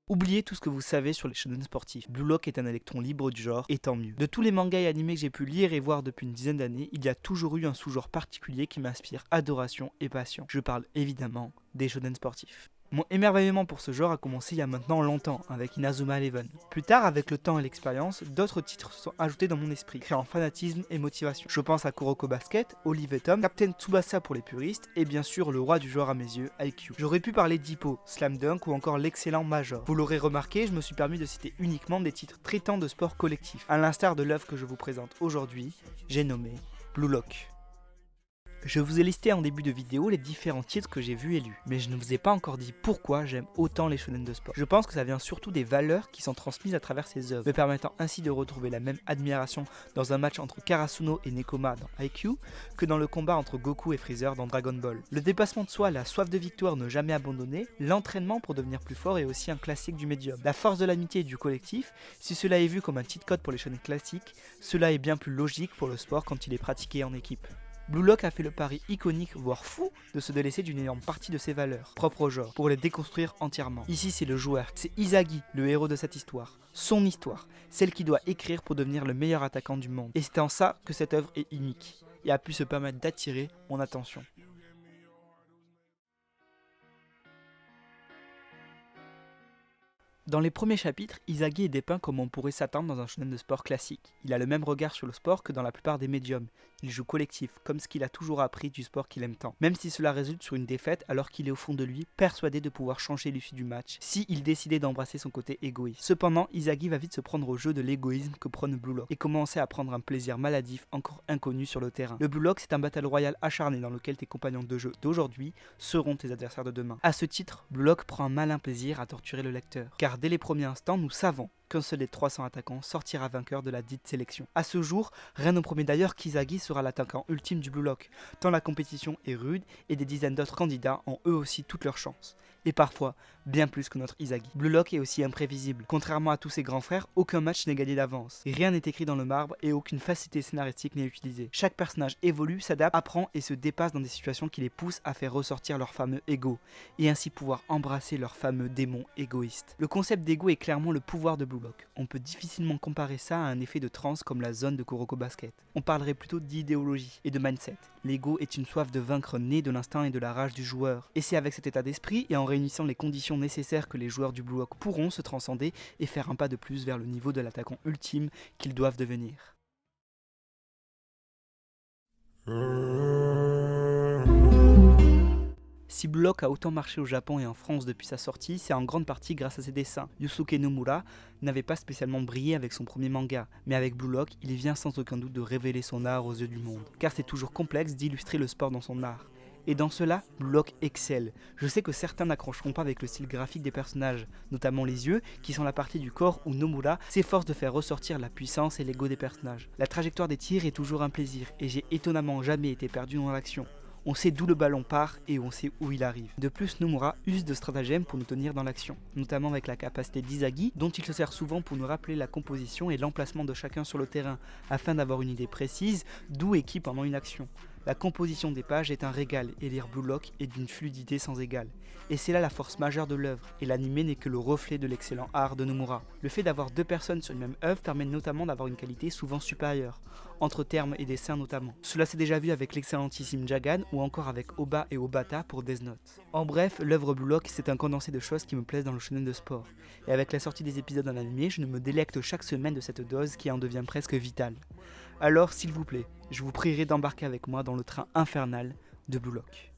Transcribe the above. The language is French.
Oubliez tout ce que vous savez sur les shonen sportifs. Blue Lock est un électron libre du genre, et tant mieux. De tous les mangas et animés que j'ai pu lire et voir depuis une dizaine d'années, il y a toujours eu un sous-genre particulier qui m'inspire adoration et passion. Je parle évidemment des shonen sportifs. Mon émerveillement pour ce genre a commencé il y a maintenant longtemps, avec Inazuma Eleven. Plus tard, avec le temps et l'expérience, d'autres titres se sont ajoutés dans mon esprit, créant fanatisme et motivation. Je pense à Kuroko Basket, Olive et Tom, Captain Tsubasa pour les puristes, et bien sûr le roi du genre à mes yeux, Haikyuu. J'aurais pu parler d'Hippo, Slam Dunk ou encore l'excellent Major. Vous l'aurez remarqué, je me suis permis de citer uniquement des titres traitant de sport collectif. À l'instar de l'œuvre que je vous présente aujourd'hui, j'ai nommé Blue Lock. Je vous ai listé en début de vidéo les différents titres que j'ai vus et lus, mais je ne vous ai pas encore dit pourquoi j'aime autant les shonen de sport. Je pense que ça vient surtout des valeurs qui sont transmises à travers ces œuvres, me permettant ainsi de retrouver la même admiration dans un match entre Karasuno et Nekoma dans Haikyuu que dans le combat entre Goku et Freezer dans Dragon Ball. Le dépassement de soi, la soif de victoire ne jamais abandonner, l'entraînement pour devenir plus fort est aussi un classique du médium. La force de l'amitié et du collectif, si cela est vu comme un cheat code pour les shonen classiques, cela est bien plus logique pour le sport quand il est pratiqué en équipe. Blue Lock a fait le pari iconique, voire fou, de se délaisser d'une énorme partie de ses valeurs, propres au genre, pour les déconstruire entièrement. Ici c'est le joueur, c'est Izagi, le héros de cette histoire, son histoire, celle qu'il doit écrire pour devenir le meilleur attaquant du monde. Et c'est en ça que cette œuvre est unique, et a pu se permettre d'attirer mon attention. Dans les premiers chapitres, Izagi est dépeint comme on pourrait s'attendre dans un shonen de sport classique. Il a le même regard sur le sport que dans la plupart des médiums. Il joue collectif, comme ce qu'il a toujours appris du sport qu'il aime tant. Même si cela résulte sur une défaite, alors qu'il est au fond de lui persuadé de pouvoir changer l'issue du match, si il décidait d'embrasser son côté égoïste. Cependant, Izagi va vite se prendre au jeu de l'égoïsme que prône Blue Lock, et commencer à prendre un plaisir maladif encore inconnu sur le terrain. Le Blue Lock, c'est un battle royal acharné dans lequel tes compagnons de jeu d'aujourd'hui seront tes adversaires de demain. À ce titre, Blue Lock prend un malin plaisir à torturer le lecteur, car dès les premiers instants, nous savons qu'un seul des 300 attaquants sortira vainqueur de la dite sélection. A ce jour, rien ne promet d'ailleurs qu'Izagi sera l'attaquant ultime du Blue Lock, tant la compétition est rude et des dizaines d'autres candidats ont eux aussi toutes leurs chances. Et parfois, bien plus que notre Izagi. Blue Lock est aussi imprévisible. Contrairement à tous ses grands frères, aucun match n'est gagné d'avance. Rien n'est écrit dans le marbre et aucune facilité scénaristique n'est utilisée. Chaque personnage évolue, s'adapte, apprend et se dépasse dans des situations qui les poussent à faire ressortir leur fameux ego, et ainsi pouvoir embrasser leur fameux démon égoïste. Le concept d'ego est clairement le pouvoir de Blue Lock. On peut difficilement comparer ça à un effet de transe comme la zone de Kuroko Basket. On parlerait plutôt d'idéologie et de mindset. L'ego est une soif de vaincre née de l'instinct et de la rage du joueur. Et c'est avec cet état d'esprit et en réunissant les conditions nécessaires que les joueurs du Blue Lock pourront se transcender et faire un pas de plus vers le niveau de l'attaquant ultime qu'ils doivent devenir. Si Blue Lock a autant marché au Japon et en France depuis sa sortie, c'est en grande partie grâce à ses dessins. Yusuke Nomura n'avait pas spécialement brillé avec son premier manga, mais avec Blue Lock, il vient sans aucun doute de révéler son art aux yeux du monde. Car c'est toujours complexe d'illustrer le sport dans son art. Et dans cela, Blue Lock excelle. Je sais que certains n'accrocheront pas avec le style graphique des personnages, notamment les yeux, qui sont la partie du corps où Nomura s'efforce de faire ressortir la puissance et l'ego des personnages. La trajectoire des tirs est toujours un plaisir, et j'ai étonnamment jamais été perdu dans l'action. On sait d'où le ballon part et on sait où il arrive. De plus, Nomura use de stratagèmes pour nous tenir dans l'action, notamment avec la capacité d'Izagi, dont il se sert souvent pour nous rappeler la composition et l'emplacement de chacun sur le terrain, afin d'avoir une idée précise d'où et qui pendant une action. La composition des pages est un régal et lire Blue Lock est d'une fluidité sans égale. Et c'est là la force majeure de l'œuvre, et l'anime n'est que le reflet de l'excellent art de Nomura. Le fait d'avoir deux personnes sur une même œuvre permet notamment d'avoir une qualité souvent supérieure, entre termes et dessins notamment. Cela s'est déjà vu avec l'excellentissime Jagan ou encore avec Oba et Obata pour Death Note. En bref, l'œuvre Blue Lock c'est un condensé de choses qui me plaisent dans le shonen de sport. Et avec la sortie des épisodes en animé, je ne me délecte chaque semaine de cette dose qui en devient presque vitale. Alors s'il vous plaît, je vous prierai d'embarquer avec moi dans le train infernal de Blue Lock.